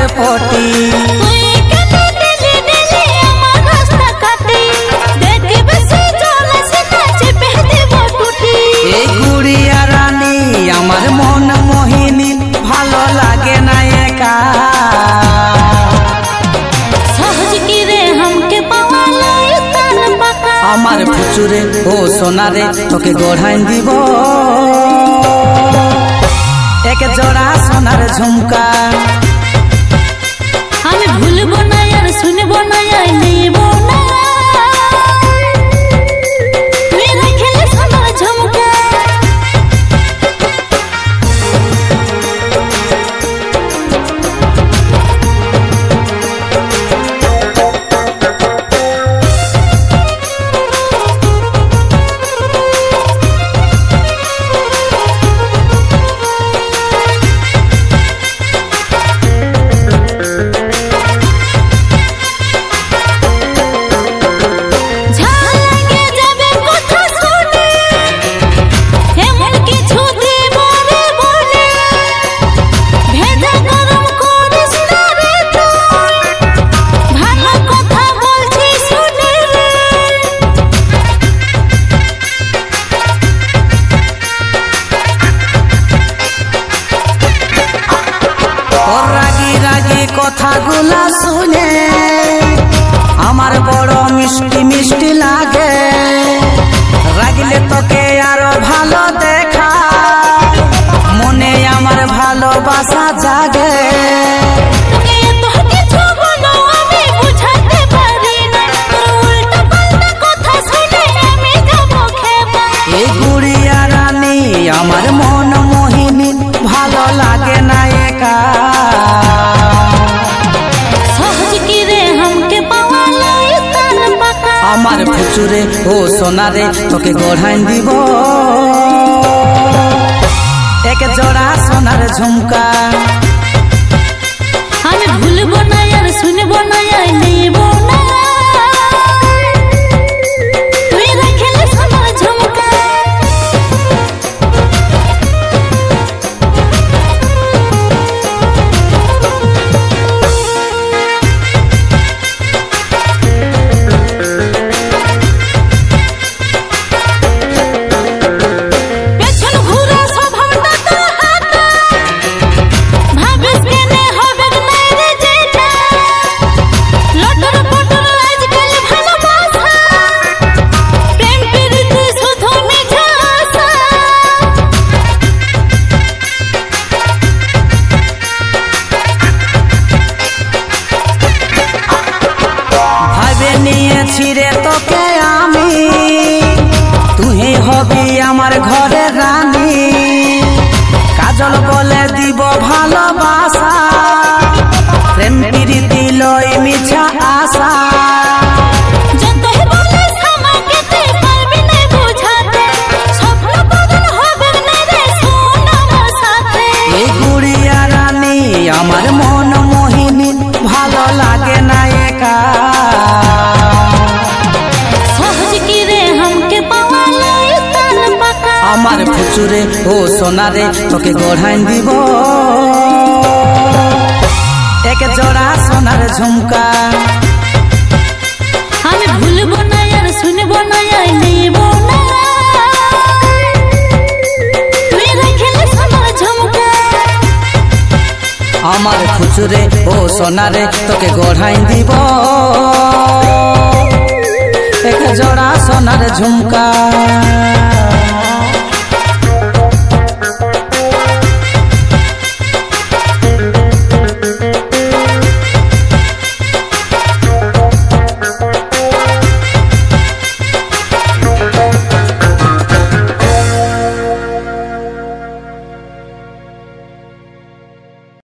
পটি এই গুড়িয়া রানী আমার মন মোহিনী ভালো লাগে না একা আমার ফুচুরে ও সোনারে তোকে গড়াই দিব এক জোড়া সোনার ঝুমকা আমি ভুলবো না আর শুনবো না আর নেবো না তুই রাখলে সোনার ঝুমকা কথাগুলা শুনে আমার বড় মিষ্টি মিষ্টি লাগে রাগলে তোকে আরো ভালো দেখা মনে আমার ভালোবাসা জাগে এই গুড়িয়া রানী আমার মন মোহিনী ভালো লাগে না একা আমার ফুচুরে ও সোনারে তোকে গড়াই দিব এক জোড়া সোনার ঝুমকা আমি ভুলবো না আর শুনবো না আর নেবো না তুই রাখলে সোনার ঝুমকা ছিড়ে তোকে আমি তুই হবি আমার ঘরে রানী কাজল বলে দিব ভালোবাসা প্রেম প্রীতি লই মিছা আশা এই গুড়িয়া রানী আমার মন মোহিনী ভালো লাগে না একা আমার ফুচুরে ও সোনারে তোকে গড়াই দিব এক জোড়া সোনার ঝুমকা আমি ভুলবো না আর শুনবো না আর নেবো না তুই রাখলে সোনার ঝুমকা আমার ফুচুরে ও সোনারে তোকে গড়াই দিব এক জোড়া সোনার ঝুমকা।